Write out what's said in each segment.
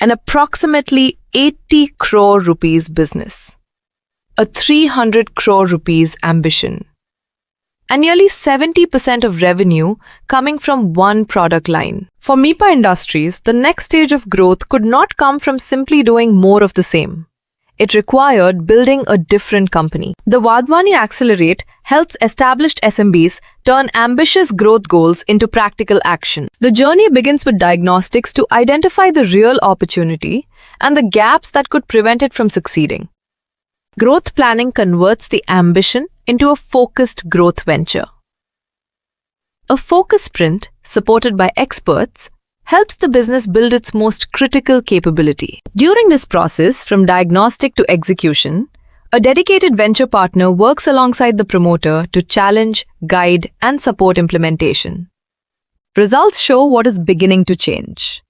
an approximately 80 crore rupees business, a 300 crore rupees ambition, and nearly 70% of revenue coming from one product line. For MIPA Industries, the next stage of growth could not come from simply doing more of the same. It required building a different company. The Vadhvani Accelerate helps established SMBs turn ambitious growth goals into practical action. The journey begins with diagnostics to identify the real opportunity and the gaps that could prevent it from succeeding. Growth planning converts the ambition into a focused growth venture. A focus sprint, supported by experts, helps the business build its most critical capability. During this process, from diagnostic to execution, a dedicated venture partner works alongside the promoter to challenge, guide, and support implementation. Results show what is beginning to change,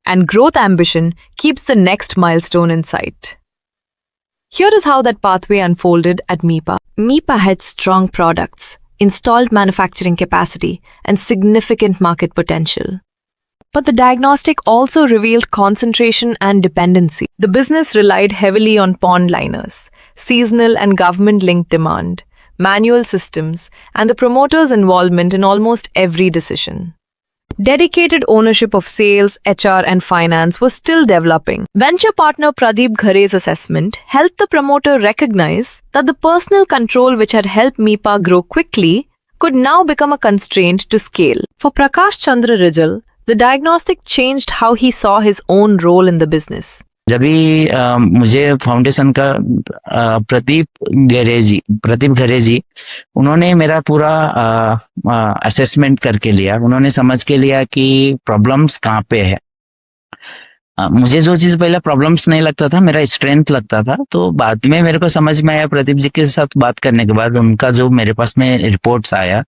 and growth ambition keeps the next milestone in sight. Here is how that pathway unfolded at MIPA. MIPA had strong products, installed manufacturing capacity, and significant market potential. But the diagnostic also revealed concentration and dependency. The business relied heavily on pond liners, seasonal and government-linked demand, manual systems, and the promoter's involvement in almost every decision. Dedicated ownership of sales, HR, and finance was still developing. Venture partner Pradeep Ghare's assessment helped the promoter recognize that the personal control which had helped MIPA grow quickly could now become a constraint to scale. For Prakash Chandra Rijal, the diagnostic changed how he saw his own role in the business. जब भी मुझे foundation का प्रदीप घरे जी उन्होंने मेरा पूरा assessment करके लिया, उन्होंने समझ के लिया कि प्रॉब्लम्स कहाँ पे है। मुझे जो चीज पहले प्रॉब्लम्स नहीं लगता था, मेरा स्ट्रेंथ लगता था, तो बाद में मेरे को समझ में आया प्रदीप जी के साथ बात करने के बाद, उनका जो मेरे पास में रिपोर्ट्स आया,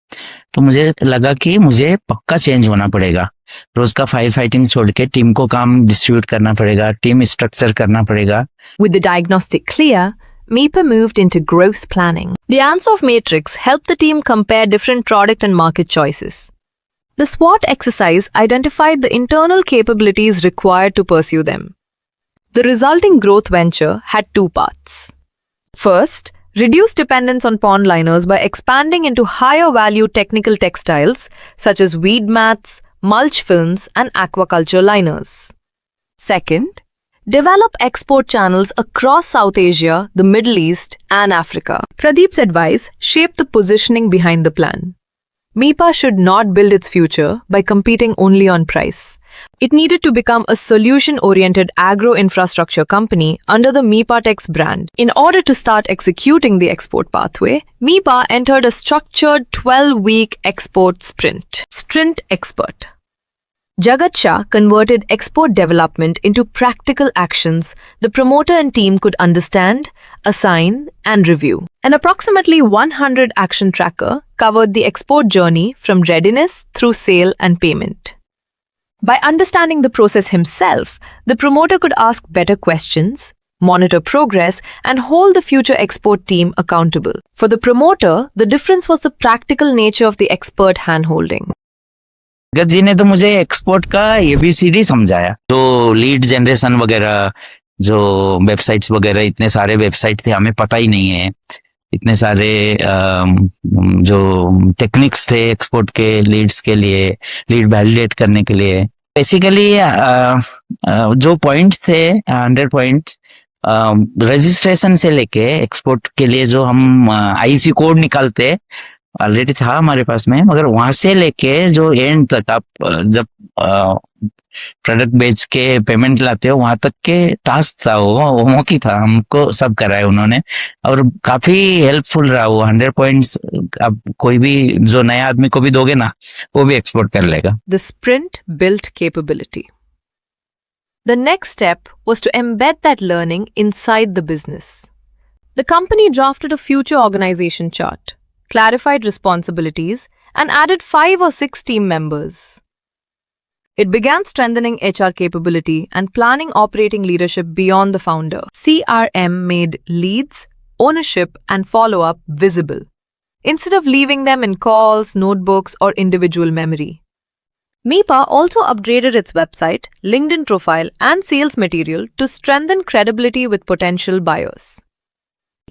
तो मुझे लगा कि मुझे पक्का चेंज होना पड़ेगा। रोज का फायर फाइटिंग छोड़ के टीम को काम डिस्ट्रीब्यूट करना पड़ेगा, टीम स्ट्रक्चर करना पड़ेगा। With the diagnostic clear, MIPA moved into growth planning. The Ansoff matrix helped the team compare different product and market choices. The SWOT exercise identified the internal capabilities required to pursue them. The resulting growth venture had two paths. First, reduce dependence on pond liners by expanding into higher value technical textiles such as weed mats, mulch films, and aquaculture liners. Second, develop export channels across South Asia, the Middle East, and Africa. Pradeep's advice shaped the positioning behind the plan. MIPA should not build its future by competing only on price. It needed to become a solution-oriented agro-infrastructure company under the MIPATEX brand. In order to start executing the export pathway, MIPA entered a structured 12-week export sprint. Sprint Expert. Jagat Shah converted export development into practical actions the promoter and team could understand, assign, and review. An approximately 100 action tracker covered the export journey from readiness through sale and payment. By understanding the process himself, the promoter could ask better questions, monitor progress, and hold the future export team accountable. For the promoter, the difference was the practical nature of the expert handholding. जगत जी ने तो मुझे export का ABCD समझाया, जो lead generation वगैरह, जो websites वगैरह, इतने सारे वेबसाइट थे, हमें पता ही नहीं है, इतने सारे जो टेक्निक्स थे एक्सपोर्ट के लीड्स के लिए, लीड वैलिडेट करने के लिए। बेसिकली जो पॉइंट्स थे 100 पॉइंट्स, रजिस्ट्रेशन से लेके एक्सपोर्ट के लिए जो हम IC कोड निकालते ऑलरेडी था हमारे पास में, मगर वहां से लेके जो एंड तक आप जब प्रोडक्ट बेच के पेमेंट लाते हो, वहां तक के टास्क था, वो की था, हमको सब कराया उन्होंने, और काफी हेल्पफुल रहा वो 100 पॉइंट्स। अब कोई भी जो नया आदमी को भी दोगे ना, वो भी एक्सपोर्ट कर लेगा। The sprint built capability. The next step was to embed that learning inside the business. The company drafted a future organization chart, clarified responsibilities, and added 5 or 6 team members. It began strengthening HR capability and planning operating leadership beyond the founder. CRM made leads, ownership, and follow-up visible, instead of leaving them in calls, notebooks, or individual memory. MIPA also upgraded its website, LinkedIn profile, and sales material to strengthen credibility with potential buyers.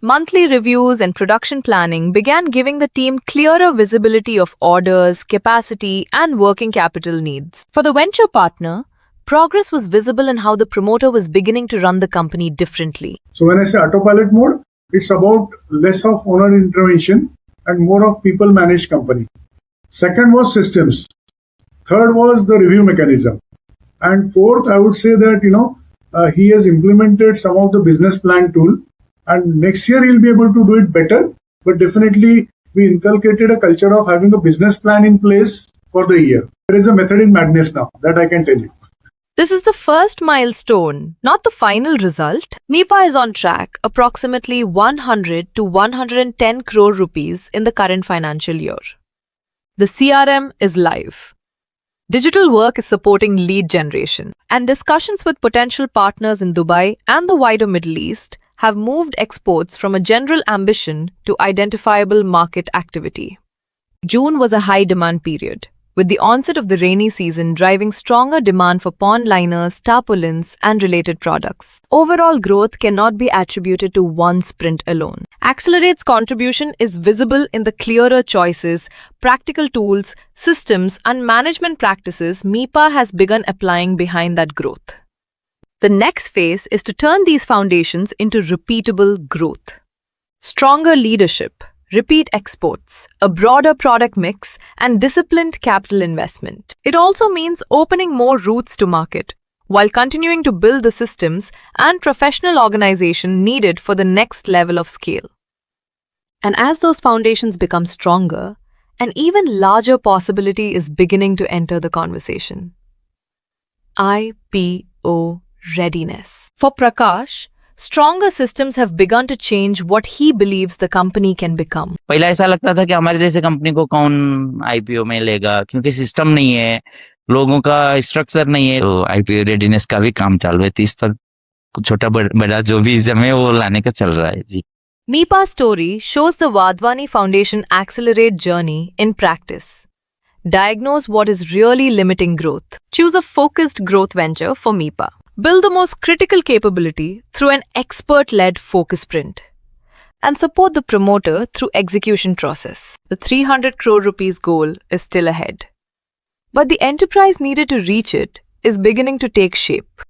Monthly reviews and production planning began giving the team clearer visibility of orders, capacity, and working capital needs. For the venture partner, progress was visible in how the promoter was beginning to run the company differently. So when I say autopilot mode, it's about less of owner intervention and more of people managed company. Second was systems. Third was the review mechanism. And fourth, I would say that, he has implemented some of the business plan tool, and next year he'll be able to do it better. But definitely we inculcated a culture of having a business plan in place for the year. There is a method in madness now, that I can tell you. This is the first milestone, not the final result. MIPA is on track, approximately 100 to 110 crore rupees in the current financial year. The CRM is live. Digital work is supporting lead generation, and discussions with potential partners in Dubai and the wider Middle East have moved exports from a general ambition to identifiable market activity. June was a high demand period, with the onset of the rainy season driving stronger demand for pond liners, tarpaulins, and related products. Overall growth cannot be attributed to one sprint alone. Accelerate's contribution is visible in the clearer choices, practical tools, systems, and management practices MIPA has begun applying behind that growth. The next phase is to turn these foundations into repeatable growth. Stronger leadership, repeat exports, a broader product mix, and disciplined capital investment. It also means opening more routes to market, while continuing to build the systems and professional organization needed for the next level of scale. And as those foundations become stronger, an even larger possibility is beginning to enter the conversation. IPO readiness. For Prakash, stronger systems have begun to change what he believes the company can become. पहला ऐसा लगता था कि हमारे जैसे company को कौन IPO में लेगा, क्योंकि सिस्टम नहीं है, लोगों का स्ट्रक्चर नहीं है। तो आईपीओ रेडीनेस का भी काम चालू है, 30 तक छोटा बड़ा जो भी है वो लाने का चल रहा है जी। MIPA's story shows the Wadhwani Foundation Accelerate journey in practice. Diagnose what is really limiting growth. Choose a focused growth venture for MIPA. Build the most critical capability through an expert-led focus sprint. And support the promoter through execution process. The 300 crore rupees goal is still ahead. But the enterprise needed to reach it is beginning to take shape.